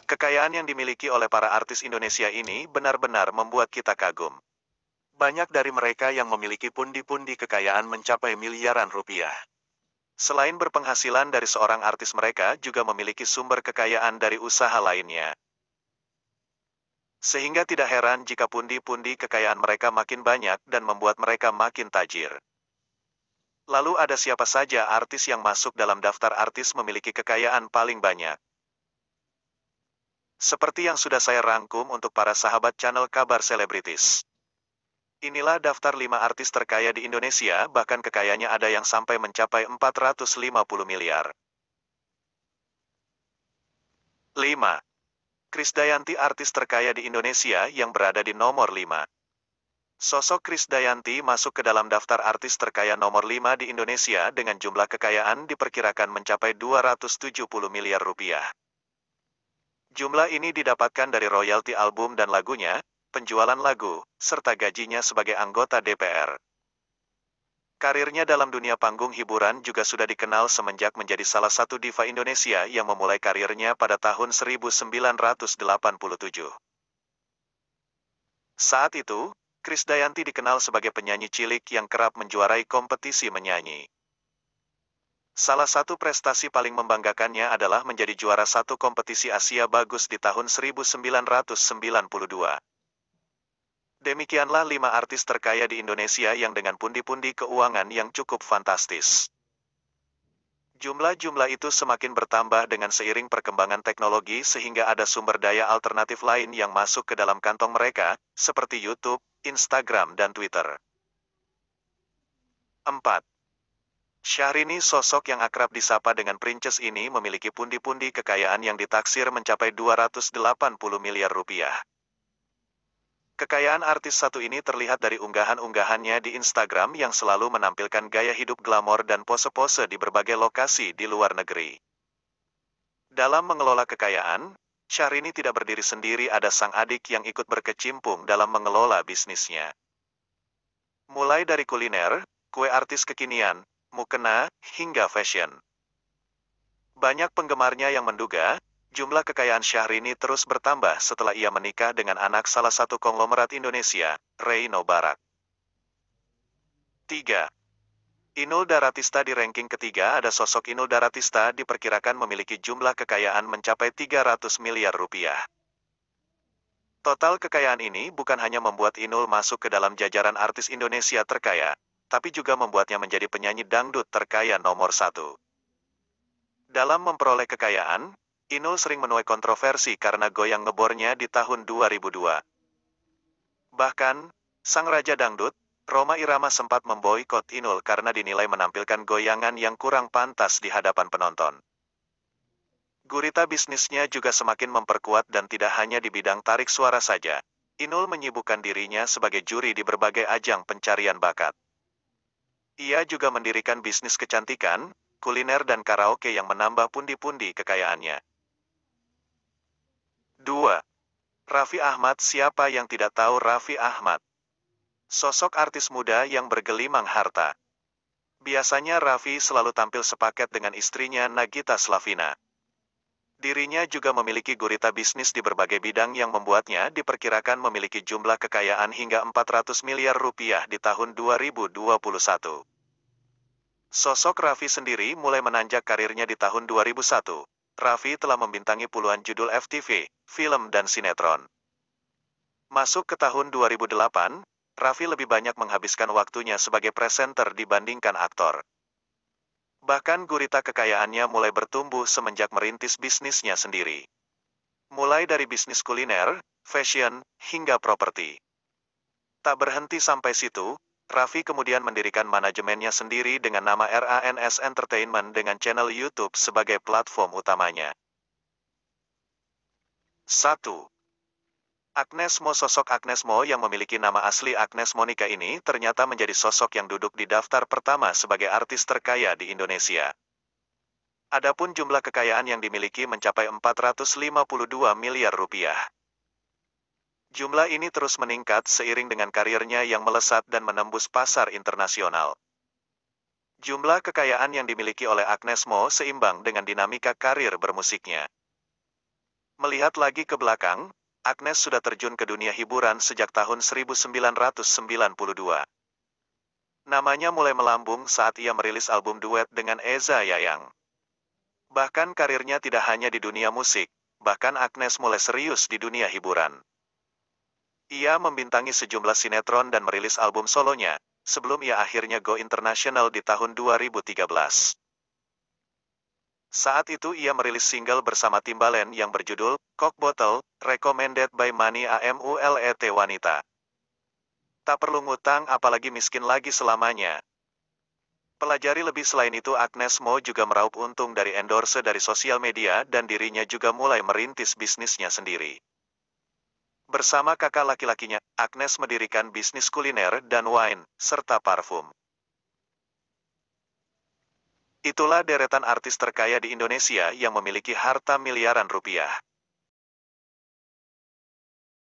Kekayaan yang dimiliki oleh para artis Indonesia ini benar-benar membuat kita kagum. Banyak dari mereka yang memiliki pundi-pundi kekayaan mencapai miliaran rupiah. Selain berpenghasilan dari seorang artis, mereka juga memiliki sumber kekayaan dari usaha lainnya. Sehingga tidak heran jika pundi-pundi kekayaan mereka makin banyak dan membuat mereka makin tajir. Lalu ada siapa saja artis yang masuk dalam daftar artis memiliki kekayaan paling banyak? Seperti yang sudah saya rangkum untuk para sahabat channel Kabar Selebritis. Inilah daftar 5 artis terkaya di Indonesia, bahkan kekayaannya ada yang sampai mencapai 450 miliar. 5. Krisdayanti, artis terkaya di Indonesia yang berada di nomor 5. Sosok Krisdayanti masuk ke dalam daftar artis terkaya nomor 5 di Indonesia dengan jumlah kekayaan diperkirakan mencapai 270 miliar rupiah. Jumlah ini didapatkan dari royalti album dan lagunya, penjualan lagu, serta gajinya sebagai anggota DPR. Karirnya dalam dunia panggung hiburan juga sudah dikenal semenjak menjadi salah satu diva Indonesia yang memulai karirnya pada tahun 1987. Saat itu, Krisdayanti dikenal sebagai penyanyi cilik yang kerap menjuarai kompetisi menyanyi. Salah satu prestasi paling membanggakannya adalah menjadi juara satu kompetisi Asia Bagus di tahun 1992. Demikianlah 5 artis terkaya di Indonesia yang dengan pundi-pundi keuangan yang cukup fantastis. Jumlah-jumlah itu semakin bertambah dengan seiring perkembangan teknologi sehingga ada sumber daya alternatif lain yang masuk ke dalam kantong mereka, seperti YouTube, Instagram, dan Twitter. 4. Syahrini, sosok yang akrab disapa dengan Princess ini memiliki pundi-pundi kekayaan yang ditaksir mencapai 280 miliar rupiah. Kekayaan artis satu ini terlihat dari unggahan-unggahannya di Instagram yang selalu menampilkan gaya hidup glamor dan pose-pose di berbagai lokasi di luar negeri. Dalam mengelola kekayaan, Syahrini tidak berdiri sendiri, ada sang adik yang ikut berkecimpung dalam mengelola bisnisnya. Mulai dari kuliner, kue artis kekinian, mukena, hingga fashion. Banyak penggemarnya yang menduga, jumlah kekayaan Syahrini terus bertambah setelah ia menikah dengan anak salah satu konglomerat Indonesia, Reino Barak. 3. Inul Daratista. Di ranking ketiga ada sosok Inul Daratista, diperkirakan memiliki jumlah kekayaan mencapai 300 miliar rupiah. Total kekayaan ini bukan hanya membuat Inul masuk ke dalam jajaran artis Indonesia terkaya, tapi juga membuatnya menjadi penyanyi dangdut terkaya nomor 1. Dalam memperoleh kekayaan, Inul sering menuai kontroversi karena goyang ngebornya di tahun 2002. Bahkan, sang raja dangdut, Rhoma Irama, sempat memboikot Inul karena dinilai menampilkan goyangan yang kurang pantas di hadapan penonton. Gurita bisnisnya juga semakin memperkuat dan tidak hanya di bidang tarik suara saja. Inul menyibukkan dirinya sebagai juri di berbagai ajang pencarian bakat. Ia juga mendirikan bisnis kecantikan, kuliner dan karaoke yang menambah pundi-pundi kekayaannya. 2. Raffi Ahmad. Siapa yang tidak tahu Raffi Ahmad? Sosok artis muda yang bergelimang harta. Biasanya Raffi selalu tampil sepaket dengan istrinya Nagita Slavina. Dirinya juga memiliki gurita bisnis di berbagai bidang yang membuatnya diperkirakan memiliki jumlah kekayaan hingga 400 miliar rupiah di tahun 2021. Sosok Raffi sendiri mulai menanjak karirnya di tahun 2001. Raffi telah membintangi puluhan judul FTV, film dan sinetron. Masuk ke tahun 2008, Raffi lebih banyak menghabiskan waktunya sebagai presenter dibandingkan aktor. Bahkan gurita kekayaannya mulai bertumbuh semenjak merintis bisnisnya sendiri. Mulai dari bisnis kuliner, fashion, hingga properti. Tak berhenti sampai situ, Raffi kemudian mendirikan manajemennya sendiri dengan nama RANS Entertainment dengan channel YouTube sebagai platform utamanya. 1. Agnes Mo. Sosok Agnes Mo yang memiliki nama asli Agnes Monica ini ternyata menjadi sosok yang duduk di daftar pertama sebagai artis terkaya di Indonesia. Adapun jumlah kekayaan yang dimiliki mencapai 452 miliar rupiah. Jumlah ini terus meningkat seiring dengan karirnya yang melesat dan menembus pasar internasional. Jumlah kekayaan yang dimiliki oleh Agnes Mo seimbang dengan dinamika karir bermusiknya. Melihat lagi ke belakang, Agnes sudah terjun ke dunia hiburan sejak tahun 1992. Namanya mulai melambung saat ia merilis album duet dengan Eza Yayang. Bahkan karirnya tidak hanya di dunia musik, bahkan Agnes mulai serius di dunia hiburan. Ia membintangi sejumlah sinetron dan merilis album solonya, sebelum ia akhirnya go internasional di tahun 2013. Saat itu ia merilis single bersama Timbaland yang berjudul Coke Bottle, Recommended by Mani Amulet Wanita. Tak perlu ngutang apalagi miskin lagi selamanya. Pelajari lebih selain itu Agnes Mo juga meraup untung dari endorse dari sosial media dan dirinya juga mulai merintis bisnisnya sendiri. Bersama kakak laki-lakinya, Agnes mendirikan bisnis kuliner dan wine, serta parfum. Itulah deretan artis terkaya di Indonesia yang memiliki harta miliaran rupiah.